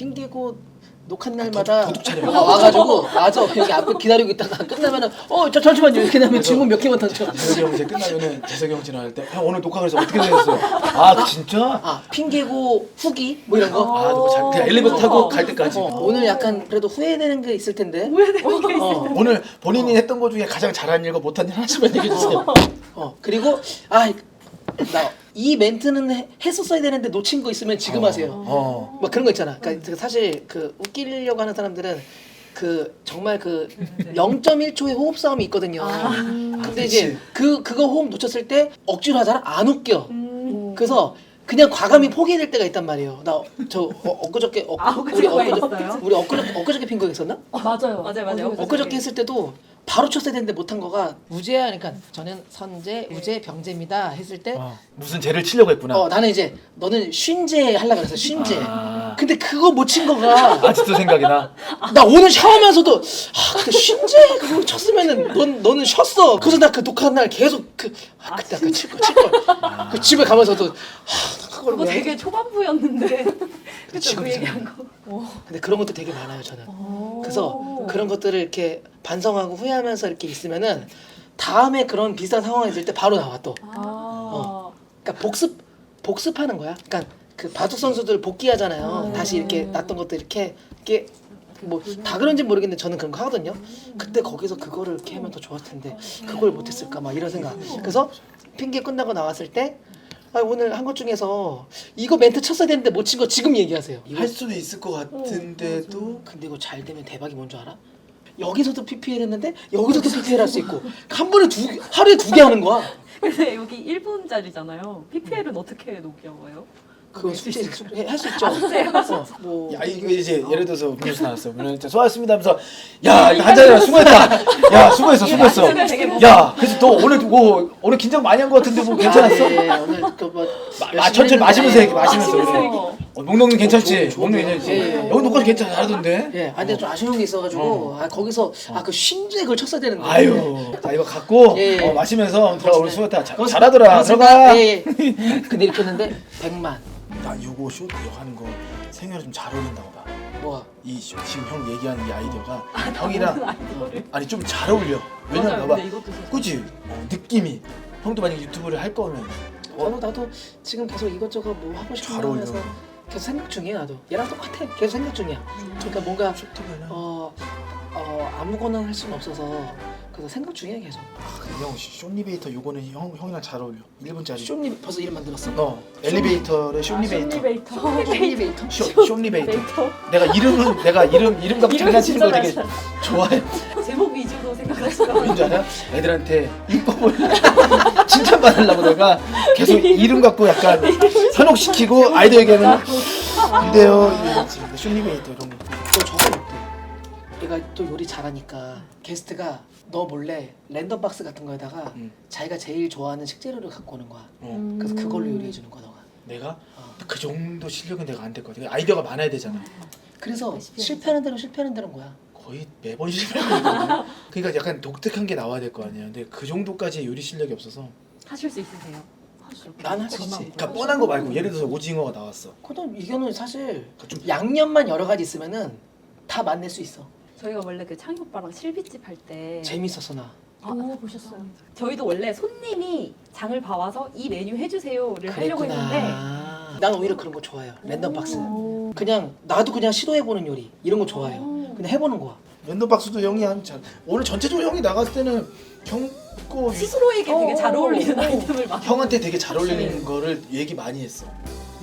핑계고 녹화 날마다 도둑 촬영. 와가지고 맞아 여기 앞에 기다리고 있다가 끝나면은 저 잠시만요 이렇게 하면 질문 몇 개만 던져. 재석이 형 이제 끝나면은 재석이 형 지나갈 때 형 오늘 녹화 그래서 어떻게 되셨어요? 아 진짜? 아 핑계고 후기 뭐 이런 거. 아 누구 잘 그냥 엘리베이터 타고 갈 때까지. 오늘 약간 그래도 후회되는 게 있을 텐데. 후회되는 게 있어. 오늘 본인이 했던 것 중에 가장 잘한 일과 못한 일 하나씩만 얘기해 주세요. 그리고 나 이 멘트는 했었어야 되는데 놓친 거 있으면 지금 하세요. 막 그런 거 있잖아. 그러니까 사실 그 웃기려고 하는 사람들은 그 정말 그 0.1초의 호흡 싸움이 있거든요. 근데 이제 그거 호흡 놓쳤을 때 억지로 하잖아. 안 웃겨. 그래서 그냥 과감히 포기될 때가 있단 말이에요. 나 저 엊그저께 우리 엊그저께 핑거 했었나? 맞아요. 엊그저께 했을 때도 바로 쳤어야 되는데 못한 거가 우재야. 그러니까 저는 선재, 우재, 병재입니다 했을 때 무슨 죄를 치려고 했구나. 나는 이제 너는 쉰재 하려고 그랬어. 쉰재. 근데 그거 못 친 거가 아직도 생각이 나. 나 오늘 샤워하면서도 근데 쉰재 그거 쳤으면은 너는 쉬었어. 그래서 나 그 녹화한 날 계속 그때 아까 칠걸 그 집에 가면서도 그걸 그거 왜 되게 초반부였는데 그쵸 지금 그 얘기한 거. 근데 그런 것도 되게 많아요 저는. 그래서 그런 것들을 이렇게 반성하고 후회하면서 이렇게 있으면은 다음에 그런 비슷한 상황이 있을 때 바로 나와 또. 그러니까 복습하는 거야. 그러니까 그 바둑 선수들 복귀하잖아요. 다시 이렇게 났던 것들 이렇게 뭐 다 그런지 모르겠는데 저는 그런 거 하거든요. 그때 거기서 그거를 이렇게 하면 더 좋았을 텐데 그걸 못했을까 막 이런 생각. 그래서 핑계 끝나고 나왔을 때 오늘 한 것 중에서 이거 멘트 쳤어야 되는데 못 친 거 지금 얘기하세요. 할 수도 있을 것 같은데도 근데 이거 잘 되면 대박이 뭔 줄 알아? 여기서도 PPL 했는데 여기서도 PPL 할 수 있고 한 번에 하루에 2개 하는 거야. 근데 여기 1분짜리잖아요. PPL은 어떻게 녹여요? 그거 숙제 할 수 있죠. 뭐 야 이거 이제 예를 들어서 음료수 나왔어. 그러면 진짜 수고하셨습니다 하면서 야 이거 한 잔이라 수고했다. 야 수고했어. 야 그래서 너 오늘 긴장 많이 한 것 같은데 뭐 괜찮았어? 오늘 그뭐 천천히 마시면서 얘기 마시면서 마시면서 그래. 목록은 괜찮지? 좋은 목록은 괜찮지? 예. 여기 녹화도 괜찮아 잘하던데? 예, 근데 좀 아쉬운 게 있어가지고 거기서 그 쉰재 그걸 쳤어야 되는데. 아유 자 이거 갖고 예. 마시면서 들어가 우리 수고했다. 고맙습니다. 잘하더라. 고맙습니다. 들어가. 예. 근데 이렇게 했는데 100만. 나 이거 쇼 이거 하는 거 생활에 좀 잘 어울린다고 봐. 뭐야? 지금 형 얘기하는 이 아이디어가 형이랑 아니 좀 잘 어울려. 왜냐면 봐봐. 그치? 느낌이 형도 만약에 유튜브를 할 거면 나도 지금 계속 이것저것 뭐 하고 싶은 잘 거 어울려. 하면서 계속 생각 중이야. 나도 얘랑 똑같아. 계속 생각 중이야. 그러니까 뭔가 아무거나 할 수는 없어서 그래서 생각 중이야 계속. 형 쇼니베이터 요거는 형이랑 잘 어울려. 1분짜리. 쇼니 벌써 이름 만들었어? 엘리베이터의 쇼니베이터. 쇼니베이터. 쇼니베이터. 내가 이름 갖고 장난치는 거 되게 좋아해. 제목 위주로 생각하시고 왠지 알아? 애들한테 입법을 칭찬받으려고 내가 계속 이름 갖고 약간 현혹시키고 아이디어 얘기하면 근데요 쇼니베이터 이런 거. 너 저거 어때? 얘가 또 요리 잘하니까 게스트가 너 몰래 랜덤 박스 같은 거에다가 자기가 제일 좋아하는 식재료를 갖고 오는 거야. 그래서 그걸로 요리해 주는 거야 너가. 내가 그 정도 실력은 내가 안 될 것 같아. 아이디어가 많아야 되잖아. 그래서 실패하는 대로는 거야. 거의 매번 실패하거든. 그러니까 약간 독특한 게 나와야 될 거 아니야. 근데 그 정도까지 요리 실력이 없어서. 하실 수 있으세요? 난 할 수 있지. 그러니까 뻔한 거 말고 예를 들어서 오징어가 나왔어. 그건 이거는 사실 좀 양념만 여러 가지 있으면은 다 맛낼 수 있어. 저희가 원래 그 창희 오빠랑 실비집 할 때 재밌었어 나. 보셨어요? 저희도 원래 손님이 장을 봐와서 이 메뉴 해주세요를 하려고 했는데 난 오히려 그런 거 좋아해요. 랜덤 박스. 그냥 나도 그냥 시도해보는 요리 이런 거 좋아해요. 그냥 해보는 거야. 랜덤 박스도 형이 오늘 전체적으로 형이 나갔을 때는 형 스스로에게 되게 잘 어울리는 아이템을 막 형한테 되게 잘 어울리는 거를 얘기 많이 했어.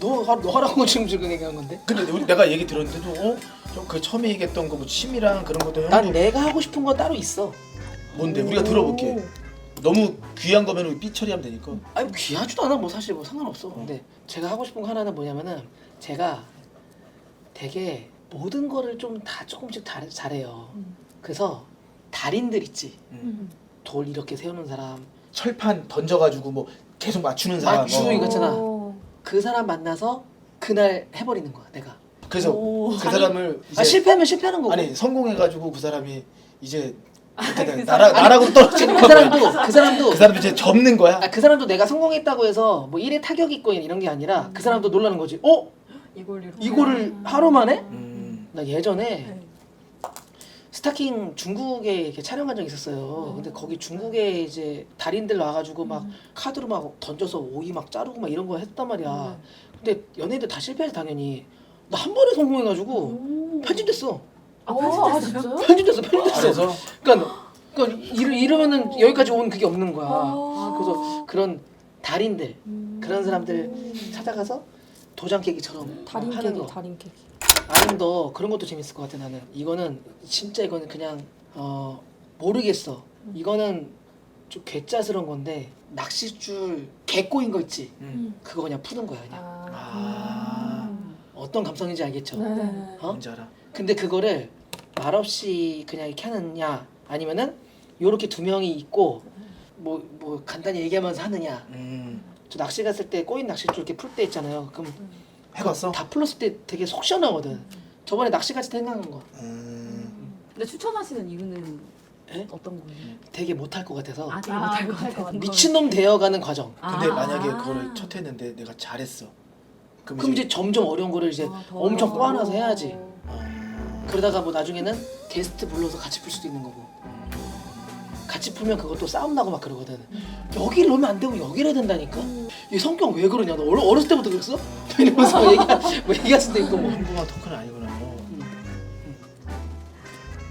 너 하라고 지금 얘기한 건데? 근데 내가 얘기 들었는데도 형 그 처음에 얘기했던 거 뭐 취미랑 그런 것도 형도 난 내가 하고 싶은 거 따로 있어. 뭔데 우리가 들어볼게. 너무 귀한 거면 우리 삐 처리하면 되니까. 아니 귀하지도 않아 뭐 사실 뭐 상관없어. 근데 제가 하고 싶은 거 하나는 뭐냐면은 제가 되게 모든 거를 좀 다 조금씩 잘해요. 그래서 달인들 있지. 돌 이렇게 세우는 사람, 철판 던져가지고 뭐 계속 맞추는 사람. 맞추고 이거 있잖아. 그 사람 만나서 그날 해버리는 거야 내가. 그래서 그 사람을 이제 실패하면 실패하는 거고. 아니 성공해가지고 그 사람이 이제 그 나라고 떨어지는 그 사람도 그 사람도 이제 접는 거야. 그 사람도 내가 성공했다고 해서 뭐 일에 타격이 있고 이런 게 아니라 그 사람도 놀라는 거지. 이거를 하루 만에 나 예전에 네. 스타킹 중국에 이렇게 촬영한 적이 있었어요. 근데 거기 중국에 이제 달인들 와가지고 막 카드로 막 던져서 오이 막 자르고 막 이런 거 했단 말이야. 근데 연예인들 다 실패해서 당연히 나 한 번에 성공해가지고 편집됐어. 진짜요? 편집됐어. 그래서 그러니까 이러면은 여기까지 온 그게 없는 거야. 아. 그래서 그런 달인들 그런 사람들 찾아가서 도장 깨기처럼 달인 하는 케이크, 거. 달인 케이크. 아니면 더 그런 것도 재밌을 것 같아 나는. 이거는 진짜 이거는 그냥 모르겠어. 이거는 좀 괴짜스러운 건데 낚싯줄 개 꼬인 거 있지. 그거 그냥 푸는 거야 그냥. 어떤 감성인지 알겠죠? 네. 어? 뭔지 알아. 근데 그거를 말없이 그냥 이렇게 하느냐 아니면은 요렇게 두 명이 있고 뭐 간단히 얘기하면서 하느냐. 저 낚시 갔을 때 꼬인 낚싯줄 이렇게 풀 때 있잖아요. 그럼 해봤어? 다 풀었을 때 되게 속 시원하거든. 저번에 낚시 같이 생각한 거. 근데 추천하시는 이유는 에? 어떤 거예요? 되게 못할 것 같아서 되게 못할 것 같아요. 미친놈 되어가는 과정. 근데 만약에 그거를 첫 했는데 내가 잘했어. 그럼 이제 점점 어려운 거를 이제 엄청 꼬아놔서 해야지. 그러다가 뭐 나중에는 게스트 불러서 같이 풀 수도 있는 거고. 같이 풀면 그것도 싸움 나고 막 그러거든. 여기를 넣으면 안 되고 여기를 해야 된다니까. 이 성격 왜 그러냐? 너 어렸을 때부터 그랬어? 이러면서 뭐 얘기할 수도 있고 뭐. 한국어 토크는 아니구나.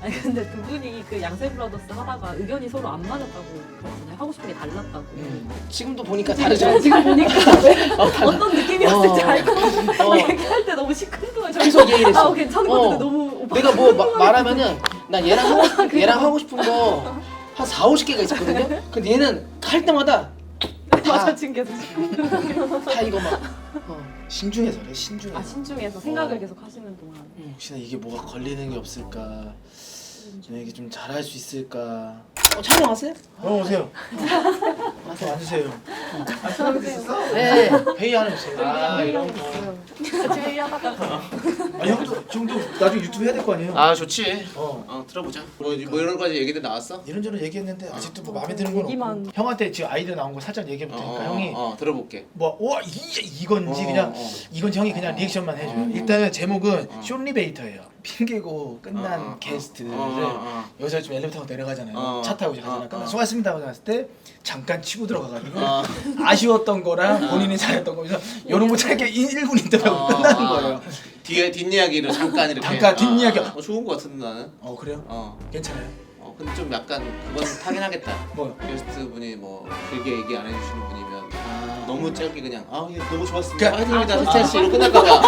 아니 근데 두 분이 그 양세 브라더스 하다가 의견이 서로 안 맞았다고 그러잖아요. 하고 싶은 게 달랐다고. 지금도 보니까 다르죠. 지금 보니까 달라. 어떤 느낌이었을지 어. 알고 어. 얘기할 때 너무 시큰둥해져. 계속 얘기를 했어. 괜찮은 것 같은데 너무 오빠. 내가 뭐 말하면은 나 얘랑 하고 싶은 거 한 4, 50개가 있었거든요. 근데 얘는 할 때마다 맞아 지금 계속 시큰둥해. 다 이거 막 신중해서 그래. 신중해서. 신중해서 생각을 계속 하시는 동안. 혹시나 이게 뭐가 걸리는 게 없을까? 이게 좀 잘할 수 있을까? 촬영하세요? 오세요. 와서 앉으세요. 네. 회의하는 있어요. 이런 같이 회의하다가 형도 좀도 나중에 유튜브 해야 될 거 아니에요? 아 좋지. 어. 들어보자. 뭐 여러 가지 얘기들 나왔어? 이런저런 얘기했는데 아직도 뭐 마음에 드는 건 얘기만. 없고. 형한테 지금 아이디어 나온 거 살짝 얘기해 볼 테니까 형이 들어볼게. 이건지 그냥 이건지 형이 그냥 리액션만 해줘요. 일단은 제목은 어. 쇼리베이터예요. 핑계고 끝난 게스트를 여기서 좀 엘리베이터 타고 내려가잖아요. 차 타고 가잖아요. 끝나 수고하셨습니다 하고 나왔을 때 잠깐 치고 들어가가지고 아쉬웠던 거랑 본인이 잘했던 거에서 이런 거 짧게 1분 인터뷰하고 끝나는 거예요. 뒤에 뒷이야기를 잠깐 이렇게. 잠깐 뒷이야기. 좋은 거 같은데 나는. 그래요? 괜찮아요? 근데 좀 약간 그건 타긴 하겠다. 뭐요? 게스트 분이 뭐 길게 얘기 안 해주시는 분이면 너무 짧게 그냥 예, 너무 좋았습니다. 그러니까- 화이팅입니다. 스탠 씨로 끝날까봐.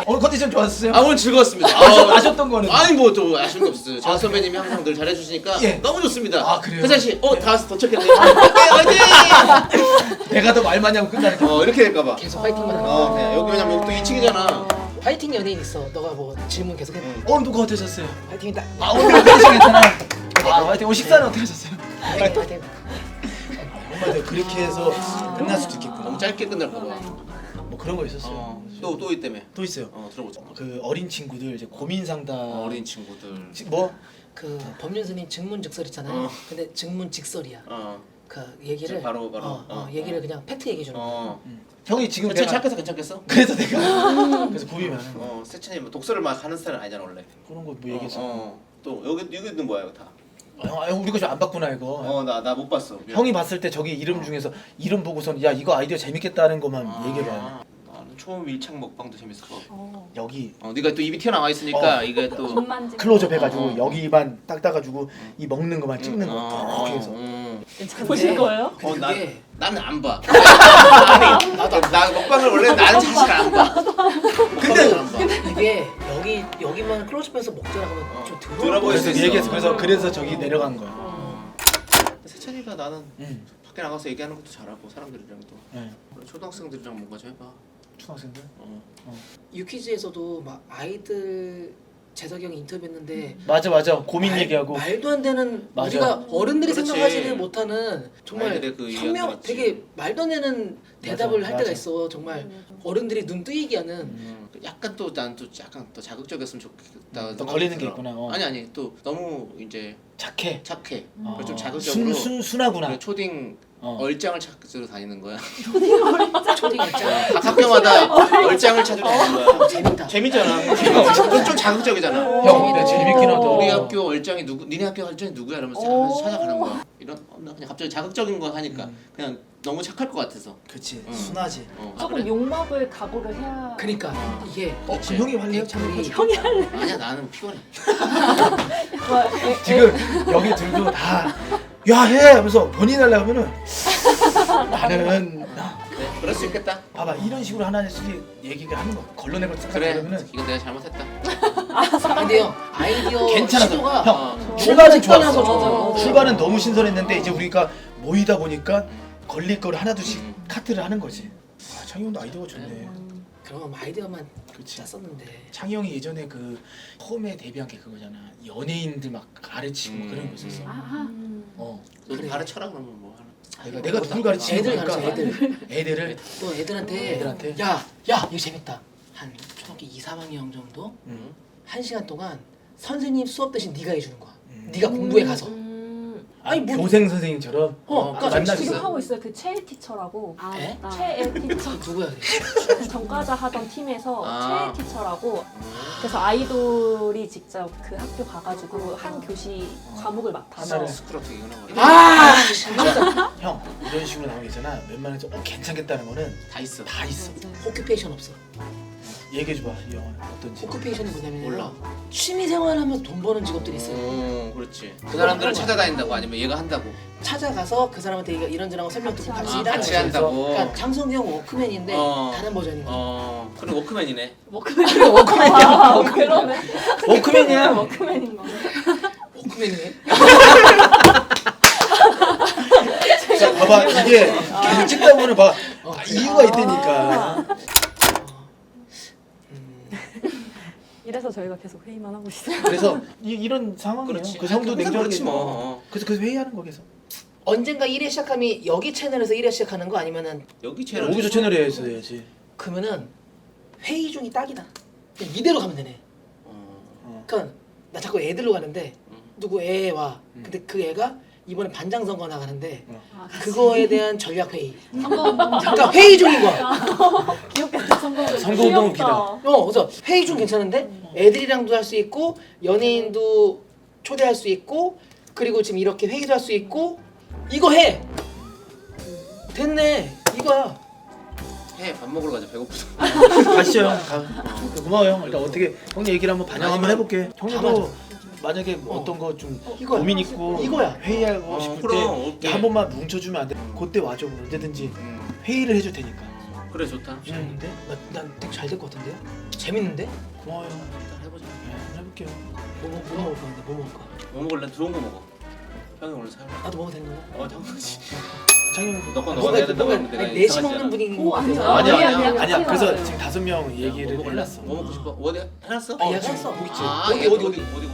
오늘 컨디션 좋았어요? 오늘 즐거웠습니다. 아셨던 거는? 아니 뭐 또 아쉬운 게 없어요. 장 선배님이 항상 늘 잘해주시니까 예. 너무 좋습니다. 아, 그래요? 스탠 씨, 다 와서 도착했네요. 오케이, 화이팅! 내가 더 말 많이 하고 끝나는 거. 이렇게 될까봐. 계속 파이팅만 하는 그냥 여기 왜냐면 또 2층이잖아. 파이팅 연예인 있어. 너가 뭐 질문 계속 해. 누가 어떠셨어요? 파이팅이다. 오늘 컨디션 괜찮아요? 화이팅. 오늘 식사는 어떻게 하셨어요? 파이팅. 정말 그렇게 해서 끝날 수도 있겠구나. 너무 짧게 끝날까봐. 뭐 그런 거 있었어요. 또 있다며. 또 있어요. 들어보자. 그 어린 친구들 이제 고민 상담. 어린 친구들. 뭐? 그 법륜스님 증문즉설 있잖아요. 근데 증문직설이야. 그 얘기를 바로. 얘기를 그냥 팩트 얘기해 주는 거야. 형이 지금 세찬이 내가 착해서 괜찮겠어? 그래서 내가 그래서 고민이 많은 거. 세찬이 뭐 독서를 막 하는 스타일은 아니잖아 원래. 그런 거 뭐 얘기했어. 또 여기는 뭐야 이거 다. 우리 거 좀 안 봤구나 이거. 나 못 봤어. 형이 봤을 때 저기 이름 중에서 이름 보고선 야 이거 아이디어 재밌겠다는 것만 얘기해봐. 나는 초음 밀착 먹방도 재밌을 것 같고. 여기 네가 또 입이 튀어나와 있으니까 이게 또. 클로즈업 해가지고 여기만 딱 따가지고 이 먹는 것만 찍는 거 이렇게 해서. 보실 거예요? 그게 나는 안 봐. 아니, 나 먹방을 원래 나는 사실 안 봐. 근데 이게 여기만 클로즈업해서 먹자라 하면 좀 들어 보일 수 그래서 있어. 얘기해서 그래서 저기 내려간 거야. 세찬이가 나는 밖에 나가서 얘기하는 것도 잘하고 사람들이랑 또 네. 초등학생들이랑 뭔가 좀 해봐. 초등학생들? 유퀴즈에서도 막 아이들 재석이 형이 인터뷰했는데 맞아 고민 얘기하고. 말도 안 되는 맞아. 우리가 어른들이 그렇지. 생각하지는 못하는 정말 아이들의 그 현명 이야기가 되게 말도 안 되는 대답을 맞아, 할 때가 맞아. 있어. 정말 어른들이 눈 뜨이게 하는 약간 또 난 또 약간 더 자극적이었으면 좋겠다. 또 걸리는 게 있구나. 아니 또 너무 이제 착해. 착해. 그래서 좀 자극적으로. 순하구나. 그 초딩 얼짱을 찾으러 다니는 거야. 초딩 있잖아. 각 학교마다 얼짱을 찾으러 다니는 거야. 재밌다. 재밌잖아. 그건 좀 자극적이잖아. 형, 근데 재밌긴 하다. 우리 학교 얼짱이 누구? 니네 학교 얼짱이 누구야? 이러면서 찾아가는 거야. 이런 나 그냥 갑자기 자극적인 거 하니까 그냥 너무 착할 것 같아서. 그치. 응. 순하지. 조금 그래. 욕먹을 각오를 해야. 그러니까 이게 그치. 그 형이 할래요? 우리 형이 할래. 아니야 나는 피곤해. 지금 여기 들도 다 야 해! 하면서 본인 하려고 하면은 나는 네, 그럴 수 있겠다. 봐봐 이런 식으로 하나씩 얘기가 하는 거 걸러내고 싹 그래. 그러면은 이건 내가 잘못했다. 근데요 아이디어 괜찮아. 시도가 형 출발은 떠나서 좋았어. 좋아. 출발은 너무 신선했는데 이제 우리가 모이다 보니까 걸릴 거를 하나둘씩 음. 카트를 하는 거지. 아, 창희 형도 아이디어가 좋네. 그럼 아이디어만 그치. 짰었는데 창희 형이 예전에 그 처음에 데뷔한 게 그거잖아. 연예인들 막 가르치고 막 그런 거 있었어. 너도 그래. 가르쳐라 그러면 뭐 하나. 내가 누굴 가르치는 애들 거니까 가르쳐 애들을 또 애들한테 애들한테? 야 이거 재밌다 한 초등학교 2, 3학년 정도 응. 1시간 동안 선생님 수업 대신 네가 해주는 거야 네가 공부에 가서 아니 뭐 교생 선생님처럼 그러니까 만날 수 지금 있어. 하고 있어요. 그 최애 티처라고. 에? 최애 티처. 누구야 그게? 전과자 하던 팀에서 아. 최애 티처라고. 그래서 아이돌이 직접 그 학교 가가지고 한 교시 과목을 맡아서. 하나를 스크럽 되게 흔한 거야. 아 형 이런 식으로 나오게 있잖아. 웬만해서 괜찮겠다는 거는 다 있어. 다 있어. 오큐페이션 없어 얘기해줘봐 이 영화 어떤지. 오큐페이션이 뭐냐면 몰라. 취미 생활하면서 돈 버는 직업들이 있어요 그렇지. 그 사람들을 찾아다닌다고 아니면 얘가 한다고. 찾아가서 그 사람한테 이런저런 거 설명 듣고 같이 일하는 같이 거죠. 한다고. 그러니까 장성규 형 워크맨인데 어. 다른 버전인 거야 그럼 워크맨이네. 워크맨. 워크맨이야 그러네. 워크맨이야. 워크맨인 거. 워크맨이네 자, 봐봐 이게 계속 찍다 보면 봐 이유가 있다니까. 이래서 저희가 계속 회의만 하고 있어요. 그래서 이런 상황이에요. 그렇지. 그 형도 항상 냉정하게 그렇지 뭐. 그래서 회의하는 거 계속. 언젠가 1회 시작하면 여기 채널에서 1회 시작하는 거 아니면은 여기 채널. 오기조 채널에 해야지. 그러면은 회의 중이 딱이다. 그냥 이대로 가면 되네. 그러니까 나 자꾸 애들로 가는데 누구 애 와. 근데 그 애가 이번에 반장 선거 나가는데 그거에 대한 전략 회의. 그러니까 회의 중인 거야. 귀엽겠다. 선거운동 웃기다. 그래서 회의 중 괜찮은데 애들이랑도 할 수 있고 연예인도 초대할 수 있고 그리고 지금 이렇게 회의도 할 수 있고 이거 해. 됐네. 이거야. 밥 먹으러 가자. 배고프다. 가시죠 형. 고마워요. 일단 어떻게 형 얘기를 한번 반영 한번 해볼게. 형도 만약에 뭐 어떤 거 좀 이거야. 고민 있고 이거야. 회의하고 싶을 그럼, 때 오케이. 한 번만 뭉쳐주면 안 돼? 그때 와줘. 언제든지 회의를 해줄 테니까. 그래 좋다. 재밌는데? 난 되게 잘 될 것 같은데요? 재밌는데? 고마워요. 일단 해보자. 네, 한번 해볼게요. 뭐 먹을 건데? 뭐 먹을 거야? 뭐 먹을래? 좋은 거 먹어. 형이 오늘 사요. 나도 먹어도 되는 거야? 당연하지. 창희 형. 너건 너가 해야 된다고 했는데 내가 넷이 이상하지 먹는 않아. 분위기인 오, 것 아니야. 같아서 아니야. 그래서 맞아요. 지금 5명 얘기를 뭐 먹을래? 해놨어. 뭐 먹고 싶어? 어디 해놨어? 아, 얘가 했어. 아, 어디? 어디